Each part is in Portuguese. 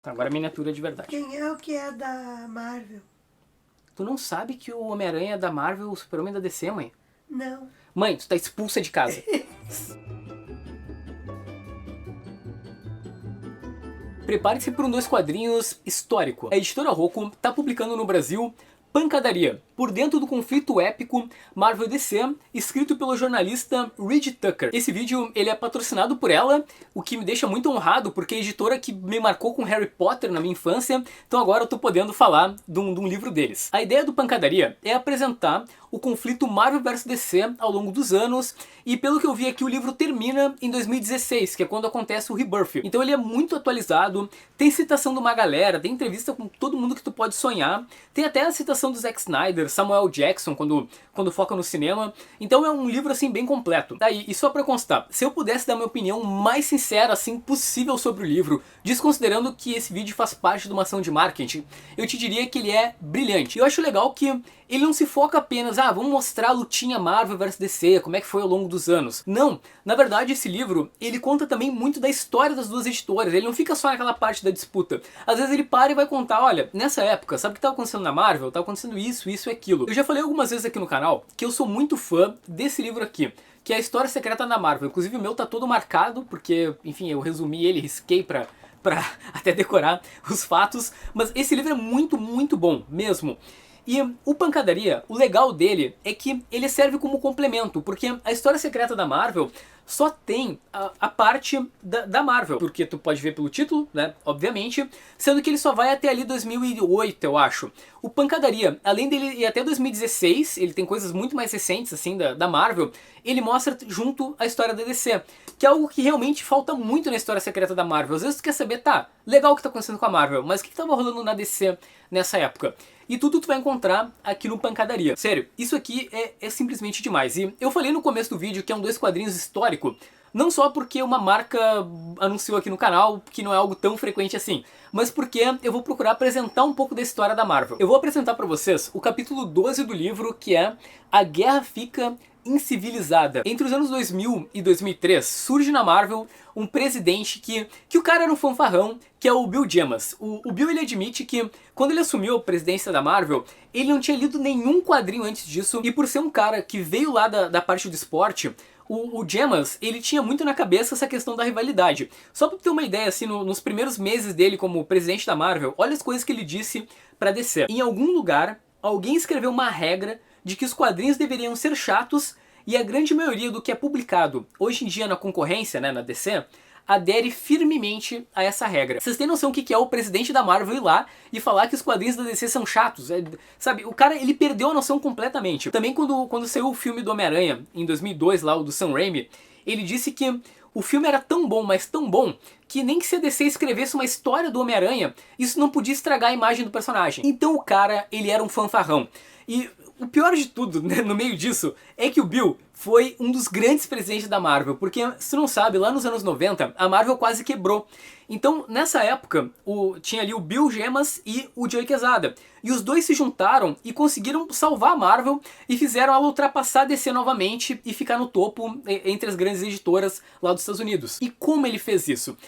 Agora a miniatura de verdade. Quem é o que é da Marvel? Tu não sabe que o Homem-Aranha é da Marvel, o Super-Homem da DC, mãe? Não. Mãe, tu tá expulsa de casa. Prepare-se para um dois quadrinhos histórico. A editora Rocco tá publicando no Brasil Pancadaria, por dentro do conflito épico Marvel DC, escrito pelo jornalista Reed Tucker. Esse vídeo ele é patrocinado por ela, o que me deixa muito honrado, porque é a editora que me marcou com Harry Potter na minha infância, então agora eu tô podendo falar de um livro deles. A ideia do Pancadaria é apresentar o conflito Marvel vs DC ao longo dos anos, e pelo que eu vi aqui o livro termina em 2016, que é quando acontece o Rebirth. Então ele é muito atualizado, tem citação de uma galera, tem entrevista com todo mundo que tu pode sonhar, tem até a citação do Zack Snyder, Samuel Jackson, quando foca no cinema. Então é um livro assim bem completo. Daí, e só pra constar, se eu pudesse dar minha opinião mais sincera assim possível sobre o livro, desconsiderando que esse vídeo faz parte de uma ação de marketing, eu te diria que ele é brilhante. Eu acho legal que ele não se foca apenas, vamos mostrar a lutinha Marvel vs DC, como é que foi ao longo dos anos. Não, na verdade esse livro, ele conta também muito da história das duas editoras, ele não fica só naquela parte da disputa. Às vezes ele para e vai contar, olha, nessa época, sabe o que estava acontecendo na Marvel? Estava acontecendo isso e aquilo. Eu já falei algumas vezes aqui no canal que eu sou muito fã desse livro aqui, que é a História Secreta da Marvel. Inclusive o meu tá todo marcado, porque, enfim, eu resumi ele, risquei pra até decorar os fatos, mas esse livro é muito, muito bom, mesmo. E o Pancadaria, o legal dele é que ele serve como complemento, porque a História Secreta da Marvel só tem a parte da Marvel, porque tu pode ver pelo título, né, obviamente, sendo que ele só vai até ali 2008, eu acho. O Pancadaria, além dele ir até 2016, ele tem coisas muito mais recentes, assim, da Marvel, ele mostra junto a história da DC, que é algo que realmente falta muito na História Secreta da Marvel. Às vezes tu quer saber, tá, legal o que tá acontecendo com a Marvel, mas o que tava rolando na DC nessa época? E tudo tu vai encontrar aqui no Pancadaria. Sério, isso aqui é simplesmente demais. E eu falei no começo do vídeo que é um dois quadrinhos histórico, não só porque uma marca anunciou aqui no canal, que não é algo tão frequente assim, mas porque eu vou procurar apresentar um pouco da história da Marvel. Eu vou apresentar pra vocês o capítulo 12 do livro, que é A Guerra Fica Incivilizada. Entre os anos 2000 e 2003, surge na Marvel um presidente que o cara era um fanfarrão, que é o Bill Jemas. O Bill, ele admite que quando ele assumiu a presidência da Marvel, ele não tinha lido nenhum quadrinho antes disso, e por ser um cara que veio lá da parte do esporte, o Jemas, ele tinha muito na cabeça essa questão da rivalidade. Só pra ter uma ideia, assim, nos primeiros meses dele como presidente da Marvel, olha as coisas que ele disse pra DC. Em algum lugar, alguém escreveu uma regra de que os quadrinhos deveriam ser chatos, e a grande maioria do que é publicado hoje em dia na concorrência, né, na DC, adere firmemente a essa regra. Vocês têm noção o que é o presidente da Marvel ir lá e falar que os quadrinhos da DC são chatos? Sabe, o cara, ele perdeu a noção completamente. Também quando saiu o filme do Homem-Aranha, em 2002, lá, o do Sam Raimi, ele disse que o filme era tão bom, mas tão bom, que nem que se a DC escrevesse uma história do Homem-Aranha, isso não podia estragar a imagem do personagem. Então o cara, ele era um fanfarrão. E o pior de tudo, né, no meio disso, é que o Bill foi um dos grandes presidentes da Marvel, porque, se tu não sabe, lá nos anos 90, a Marvel quase quebrou. Então, nessa época, tinha ali o Bill Jemas e o Joey Quesada. E os dois se juntaram e conseguiram salvar a Marvel e fizeram ela ultrapassar a DC novamente e ficar no topo entre as grandes editoras lá dos Estados Unidos. E como ele fez isso?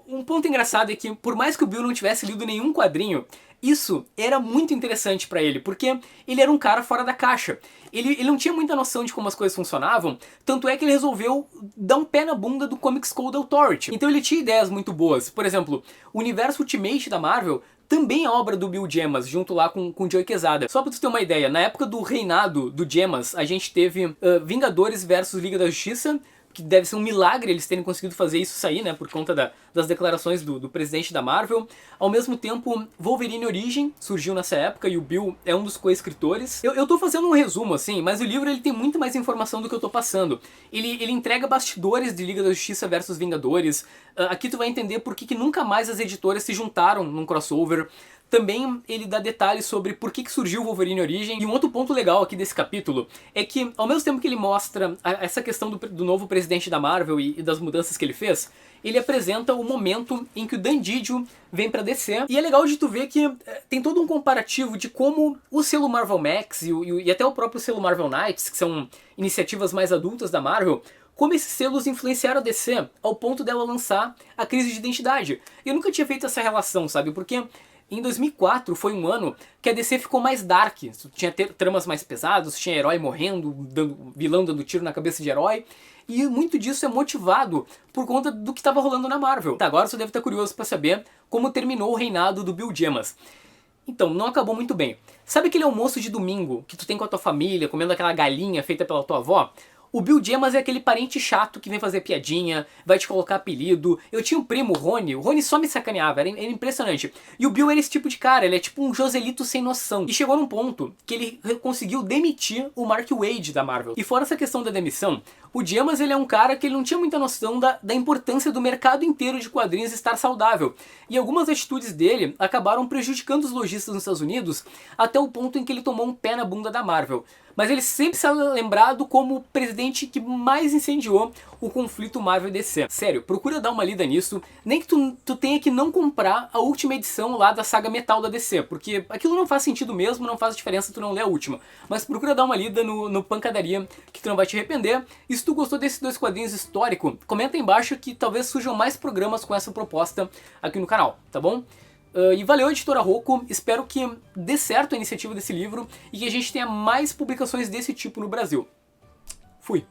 Um ponto engraçado é que, por mais que o Bill não tivesse lido nenhum quadrinho, isso era muito interessante pra ele, porque ele era um cara fora da caixa. Ele não tinha muita noção de como as coisas funcionavam, tanto é que ele resolveu dar um pé na bunda do Comics Code Authority. Então ele tinha ideias muito boas. Por exemplo, o universo Ultimate da Marvel também é obra do Bill Jemas, junto lá com o Joey Quesada. Só pra tu ter uma ideia, na época do reinado do Jemas, a gente teve Vingadores versus Liga da Justiça, que deve ser um milagre eles terem conseguido fazer isso sair, né, por conta das declarações do presidente da Marvel. Ao mesmo tempo, Wolverine Origem surgiu nessa época e o Bill é um dos co-escritores. Eu tô fazendo um resumo, assim, mas o livro ele tem muito mais informação do que eu tô passando. Ele entrega bastidores de Liga da Justiça versus Vingadores. Aqui tu vai entender por que nunca mais as editoras se juntaram num crossover. Também ele dá detalhes sobre por que surgiu o Wolverine Origem. E um outro ponto legal aqui desse capítulo é que, ao mesmo tempo que ele mostra essa questão do novo presidente da Marvel e das mudanças que ele fez, ele apresenta o momento em que o Dan Didio vem pra DC. E é legal de tu ver que tem todo um comparativo de como o selo Marvel Max e até o próprio selo Marvel Knights, que são iniciativas mais adultas da Marvel, como esses selos influenciaram a DC ao ponto dela lançar a Crise de Identidade. E eu nunca tinha feito essa relação, sabe? Porque em 2004 foi um ano que a DC ficou mais dark. Tinha tramas mais pesadas, tinha herói morrendo, vilão dando tiro na cabeça de herói. E muito disso é motivado por conta do que estava rolando na Marvel. Agora você deve estar curioso para saber como terminou o reinado do Bill Jemas. Então, não acabou muito bem. Sabe aquele almoço de domingo que tu tem com a tua família, comendo aquela galinha feita pela tua avó? O Bill Jemas é aquele parente chato que vem fazer piadinha, vai te colocar apelido. Eu tinha um primo, o Rony só me sacaneava, era impressionante. E o Bill era esse tipo de cara, ele é tipo um Joselito sem noção. E chegou num ponto que ele conseguiu demitir o Mark Waid da Marvel. E fora essa questão da demissão, o Jemas ele é um cara que ele não tinha muita noção da importância do mercado inteiro de quadrinhos estar saudável. E algumas atitudes dele acabaram prejudicando os lojistas nos Estados Unidos até o ponto em que ele tomou um pé na bunda da Marvel. Mas ele sempre será lembrado como o presidente que mais incendiou o conflito Marvel e DC. Sério, procura dar uma lida nisso, nem que tu tenha que não comprar a última edição lá da saga Metal da DC, porque aquilo não faz sentido mesmo, não faz diferença tu não ler a última. Mas procura dar uma lida no Pancadaria, que tu não vai te arrepender. E se tu gostou desses 2 quadrinhos históricos, comenta aí embaixo que talvez surjam mais programas com essa proposta aqui no canal, tá bom? E valeu, Editora Rocco, espero que dê certo a iniciativa desse livro e que a gente tenha mais publicações desse tipo no Brasil. Fui.